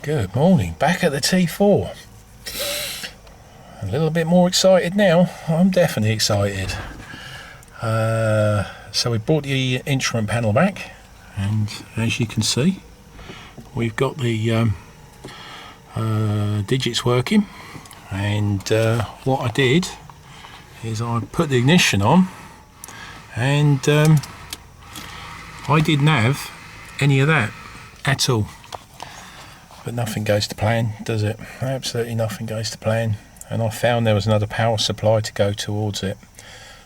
Good morning, back at the T4. A little bit more excited now. I'm definitely excited. So we brought the instrument panel back, and as you can see, we've got the digits working. And what I did is I put the ignition on, and I didn't have any of that at all. But nothing goes to plan, does it? Absolutely nothing goes to plan. And I found there was another power supply to go towards it.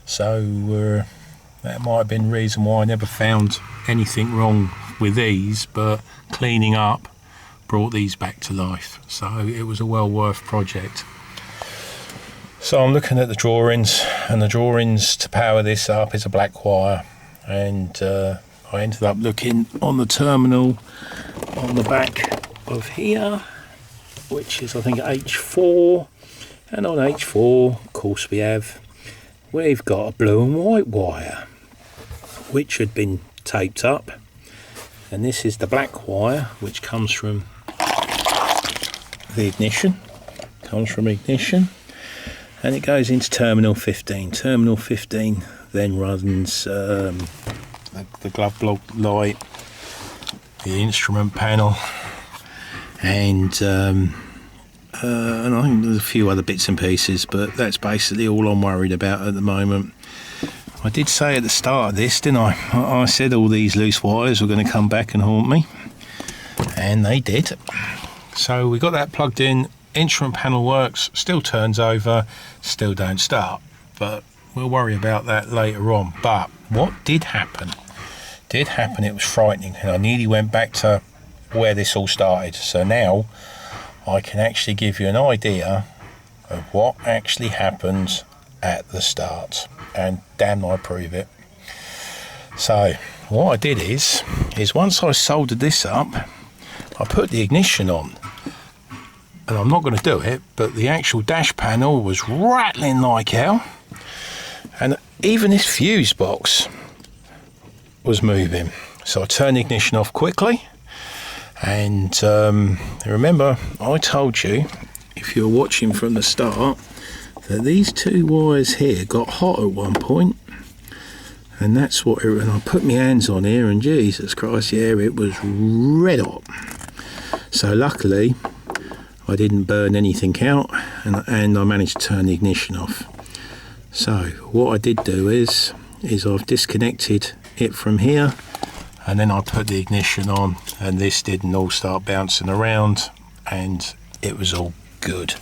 So that might have been the reason why I never found anything wrong with these, but cleaning up brought these back to life. So it was a well worth project. So I'm looking at the drawings, and the drawings to power this up is a black wire. And I ended up looking on the terminal on the back of here, which is I think H4, and on H4 of course we've got a blue and white wire which had been taped up, and this is the black wire which comes from the ignition, and it goes into terminal 15. Terminal 15 then runs the glove block light, the instrument panel, and I think there's a few other bits and pieces, but that's basically all I'm worried about at the moment. I did say at the start of this, didn't I? I said all these loose wires were going to come back and haunt me, and they did. So we got that plugged in, instrument panel works, still turns over, still don't start, but we'll worry about that later on. But what did happen, it was frightening, and I nearly went back to where this all started. So now I can actually give you an idea of what actually happens at the start, and damn, I prove it. So what I did is once I soldered this up, I put the ignition on, and I'm not going to do it, but the actual dash panel was rattling like hell, and even this fuse box was moving. So I turned the ignition off quickly. And remember, I told you, if you're watching from the start, that these two wires here got hot at one point, and that's what. And I put my hands on here, and Jesus Christ, yeah, it was red hot. So luckily, I didn't burn anything out, and I managed to turn the ignition off. So what I did do is I've disconnected it from here. And then I put the ignition on, and this didn't all start bouncing around, and it was all good.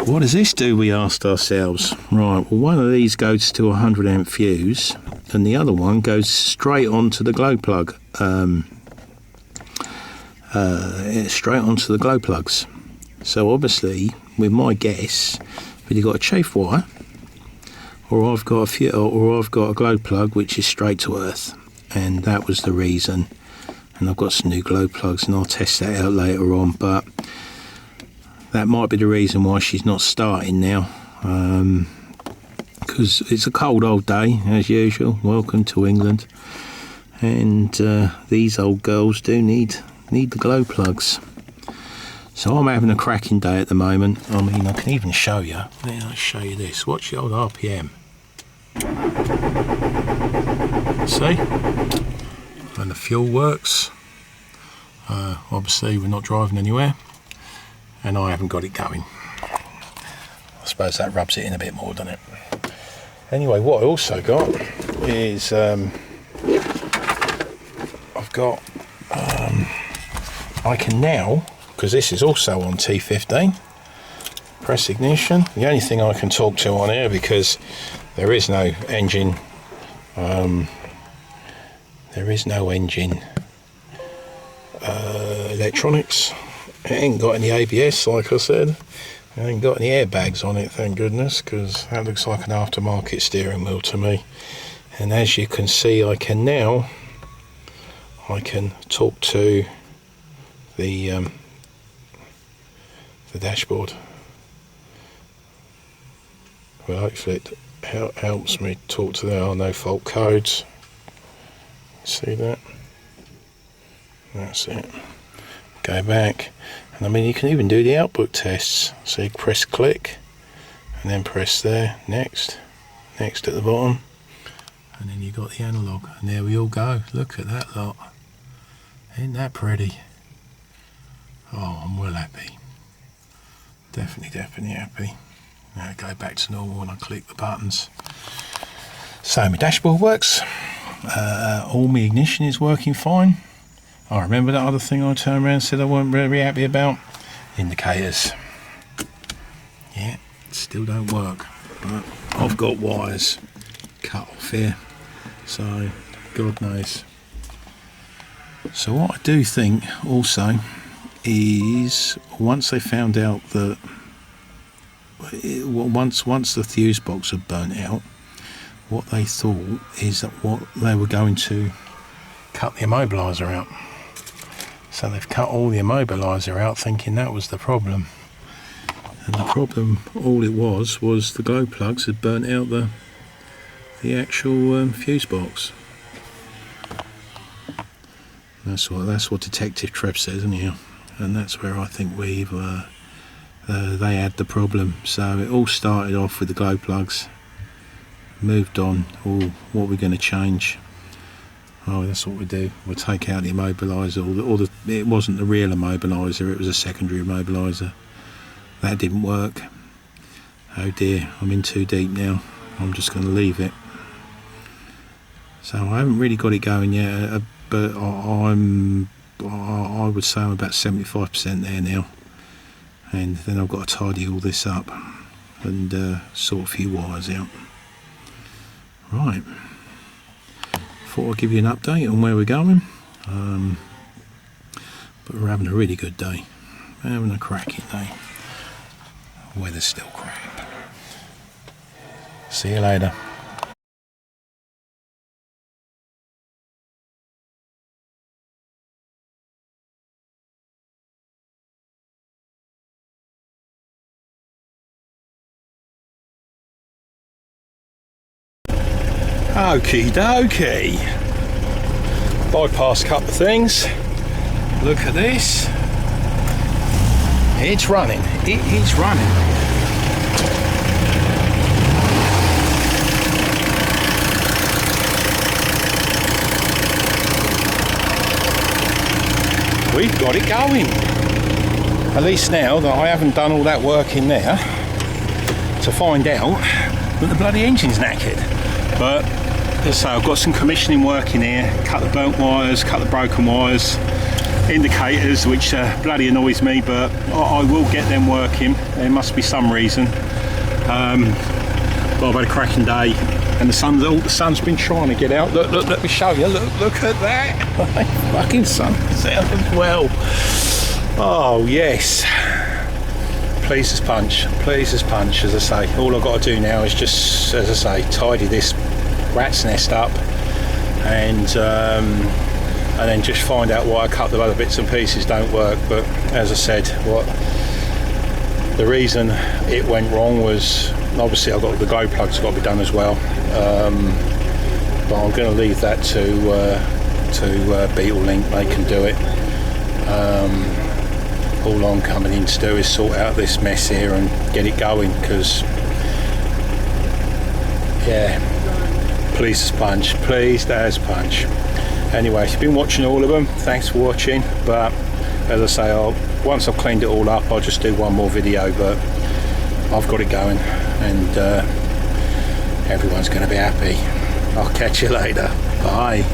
What does this do, we asked ourselves? Right, well, one of these goes to a 100 amp fuse, and the other one goes straight onto the glow plug. Straight onto the glow plugs. So obviously, with my guess, we've either got a chafe wire, or I've got a glow plug which is straight to earth. And that was the reason. And I've got some new glow plugs, and I'll test that out later on, but that might be the reason why she's not starting now, because it's a cold old day as usual. Welcome to England, and these old girls do need the glow plugs. So I'm having a cracking day at the moment. I mean, I can even show you. I'll show you this. Watch the old RPM. See? And the fuel works. Obviously we're not driving anywhere, and I haven't got it going. I suppose that rubs it in a bit more, doesn't it? Anyway, what I also got is I've got I can now, because this is also on T15, press ignition. The only thing I can talk to on here, because there is no engine electronics. It ain't got any ABS, like I said. It ain't got any airbags on it, thank goodness, because that looks like an aftermarket steering wheel to me. And as you can see, I can talk to the dashboard. Well, hopefully it helps me talk to there are no fault codes. See that? That's it. go back, and I mean you can even do the output tests. So you press click and then press there, next at the bottom, and then you got the analog, and there we all go. Look at that lot, ain't that pretty? Oh, I'm well happy, definitely happy. Now I go back to normal and I click the buttons. So my dashboard works, all my ignition is working fine. I remember that other thing I turned around and said I wasn't very happy about, indicators. Yeah, still don't work, but I've got wires cut off here, so God knows. So what I do think also is, once they found out that once the fuse box had burnt out, what they thought is that they were going to cut the immobiliser out. So they've cut all the immobiliser out, thinking that was the problem. And the problem, all it was the glow plugs had burnt out the actual fuse box. That's what Detective Trev says, anyhow. And that's where I think they had the problem. So it all started off with the glow plugs, moved on. Oh, what we're going to change? Oh, that's what we do. We'll take out the immobiliser, it wasn't the real immobiliser, it was a secondary immobiliser. That didn't work. Oh dear, I'm in too deep now. I'm just going to leave it. So I haven't really got it going yet, but I would say I'm about 75% there now. And then I've got to tidy all this up and sort a few wires out. Right. Thought I'd give you an update on where we're going. But we're having a really good day. We're having a cracking day. Weather's still crap. See you later. Okie dokie. Bypass a couple of things. Look at this. It's running. It is running. We've got it going. At least now that I haven't done all that work in there to find out that the bloody engine's knackered. But as I say, I've got some commissioning work in here, cut the burnt wires, cut the broken wires, indicators, which bloody annoys me, but I will get them working. There must be some reason. But I've had a cracking day, and the sun's been trying to get out. Look, let me show you. Look at that. Fucking sun's out as well. Oh yes. Please as punch, as I say. All I've got to do now is just, as I say, tidy this rat's nest up, and then just find out why a couple of other bits and pieces don't work. But as I said, the reason it went wrong was, obviously I've got the glow plugs got to be done as well, but I'm going to leave that to Beetle Link. They can do it. All I'm coming in to do is sort out this mess here and get it going, because yeah, please as punch. Anyway, you've been watching all of them, thanks for watching. But as I say, once I've cleaned it all up, I'll just do one more video, but I've got it going, and everyone's going to be happy. I'll catch you later. Bye.